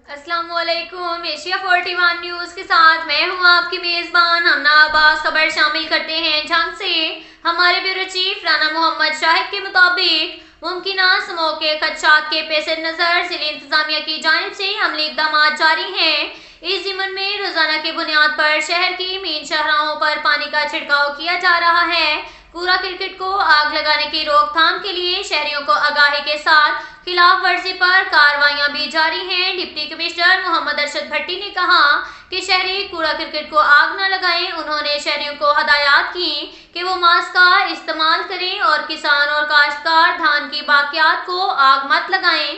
अस्सलाम वालेकुम। Asia 41 news के साथ मैं हूं आपकी मेजबान हमना अब्बास। खबर शामिल करते हैं जंग से। हमारे ब्यूरो चीफ राना मोहम्मद शाहिद के मुताबिक मुमकिन स्मोक के खदशात के पेश नज़र जिले इंतजामिया की जानिब से अमली इकदाम जारी हैं। इस जिमन में रोजाना की बुनियाद पर शहर की मेन शाहराहों पर पानी का छिड़काव किया जा रहा है। कूड़ा क्रिकेट को आग लगाने की रोकथाम के लिए शहरियों को आगाही के साथ खिलाफ वर्जी पर कार्रवाइयां भी जारी हैं। डिप्टी कमिश्नर मोहम्मद अरशद भट्टी ने कहा कि शहरी कूड़ा क्रिकेट को आग न लगाएं। उन्होंने शहरियों को हदायत की कि वो मास्क का इस्तेमाल करें और किसान और काश्तकार धान की बाकियात को आग मत लगाएं।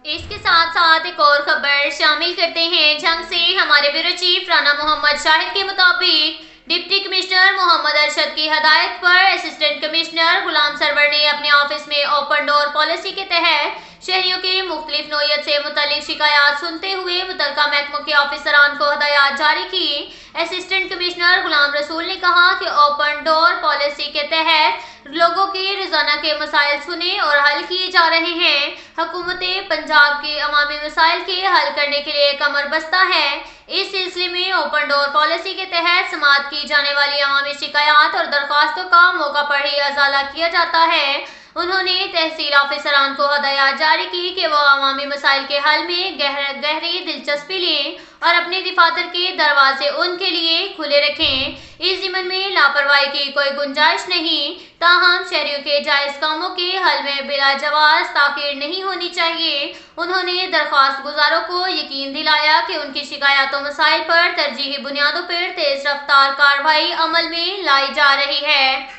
इसके साथ साथ एक और खबर शामिल करते हैं जंग से। हमारे ब्यूरो चीफ राना मोहम्मद शाहिद के मुताबिक डिप्टी कमिश्नर मोहम्मद अरशद की हदायत पर असिस्टेंट कमिश्नर गुलाम सरवर ने अपने ऑफिस में ओपन डोर पॉलिसी के तहत शहरियों के मुख्तलिफ नौयत से मुतल्लिक शिकायत सुनते हुए मुतल्लिका महकमों के ऑफिसरान को हदायत जारी की। असिस्टेंट कमिश्नर गुलाम रसूल ने कहा कि ओपन डोर पॉलिसी के तहत लोगों के रोजाना के मसाइल सुने और हल किए जा रहे हैं। हुकूमत पंजाब के अवामी मसाइल के हल करने के लिए कमर बस्ता है। इस सिलसिले में ओपन डोर पॉलिसी के तहत समाअत की जाने वाली अवामी शिकायत और दरख्वास्तों का मौका पर ही अजाला किया जाता है। उन्होंने तहसील ऑफिसरान को हदायत जारी की कि वो अवामी मसाइल के हल में गहरी दिलचस्पी लें और अपने दफातर के दरवाजे उनके लिए खुले रखें। इस जिमन में लापरवाही की कोई गुंजाइश नहीं। ताहम शहरियों के जायज कामों के हल में बिला जवाज ताखीर नहीं होनी चाहिए। उन्होंने दरख्वास्त गुजारों को यकीन दिलाया कि उनकी शिकायतों मसाइल पर तरजीही बुनियादों पर तेज रफ्तार कार्रवाई अमल में लाई जा रही है।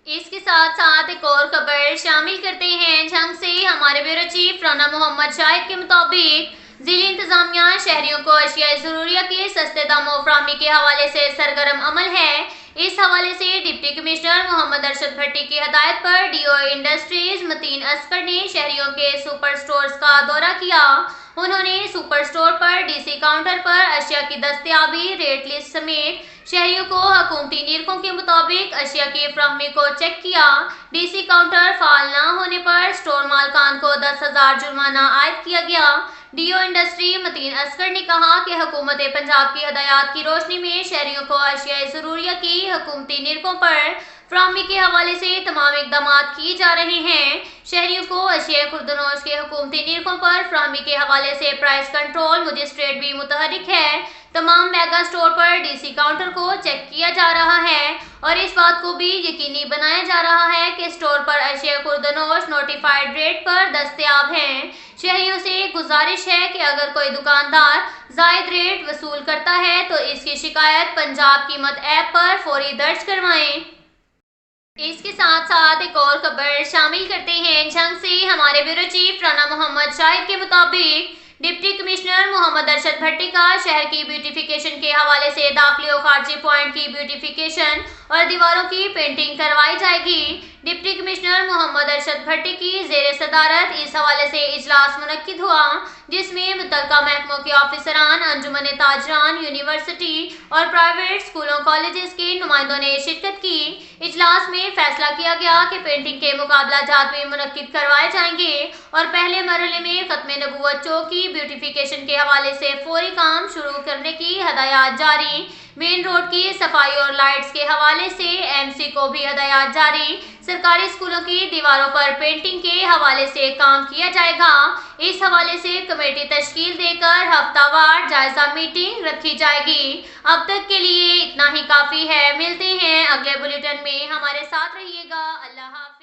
इसके साथ साथ एक और खबर शामिल करते हैं जंग से। हमारे ब्यूरो चीफ राना मोहम्मद शाहिद के मुताबिक जिले इंतजामिया शहरियों को अशिया जरूरिया के सस्ते दामों फराहमी के हवाले से सरगर्म अमल है। इस हवाले से डिप्टी कमिश्नर मोहम्मद अरशद भट्टी की हदायत पर डीओ इंडस्ट्रीज मतीन असकर ने शहरियों के सुपर स्टोर्स का दौरा किया। उन्होंने सुपर स्टोर पर डीसी काउंटर पर अशिया की दस्तयाबी, रेट लिस्ट समेत शहरियों को हुकूमती निरखों के मुताबिक अशिया की फराहमी को चेक किया। डीसी काउंटर फाल न होने पर स्टोर मालकान को 10,000 जुर्माना आयद किया गया। डीओ इंडस्ट्री मतीन असकर ने कहा कि हुकूमत पंजाब की हदायत की रोशनी में शहरियों को अशिया जरूरिया की हुकूमती निरखों पर फराहमी के हवाले से तमाम इकदाम किए जा रहे हैं। शहरियों को अशिया खुर्दनोश के हुकूमती निरखों पर फराहमी के हवाले से प्राइस कंट्रोल मजिस्ट्रेट भी मुतहरिक है। तमाम मेगा स्टोर पर डीसी काउंटर को चेक किया जा रहा है और इस बात को भी यकीनी बनाया जा रहा है कि स्टोर पर अशिया खुर्दनोश नोटिफाइड रेट पर दस्तयाब हैं। शहरियों से गुजारिश है कि अगर कोई दुकानदार जायद रेट वसूल करता है तो इसकी शिकायत पंजाब कीमत ऐप पर फौरी दर्ज करवाएं। इसके साथ साथ एक और खबर शामिल करते हैं जंग से। हमारे ब्यूरो चीफ राना मोहम्मद शाहिद के मुताबिक डिप्टी कमिश्नर मोहम्मद अरशद भट्टी का शहर की ब्यूटिफिकेशन के हवाले से दाखिली और खारजी पॉइंट की ब्यूटिफिकेशन और दीवारों की पेंटिंग करवाई जाएगी। डिप्टी कमिश्नर मोहम्मद अरशद भट्टी की जेर सदारत इस हवाले से इजलास मुनक्किद हुआ जिसमें मुतल्लिका महकमों के ऑफिसरान, अंजुमन ताजरान, यूनिवर्सिटी और प्राइवेट स्कूलों कॉलेजेस के नुमाइंदों ने शिरकत की। इजलास में फैसला किया गया कि पेंटिंग के मुकाबला जात भी मुनक्किद करवाए जाएंगे और पहले मरहले में खत्म नबूवत चौक की ब्यूटिफिकेशन के हवाले से फौरी काम शुरू करने की हदायत जारी। मेन रोड की सफाई और लाइट्स के हवाले से एमसी को भी हदायत जारी। सरकारी स्कूलों की दीवारों पर पेंटिंग के हवाले से काम किया जाएगा। इस हवाले से कमेटी तश्कील देकर हफ्तावार जायजा मीटिंग रखी जाएगी। अब तक के लिए इतना ही काफी है। मिलते हैं अगले बुलेटिन में, हमारे साथ रहिएगा। अल्लाह हाफ़िज़।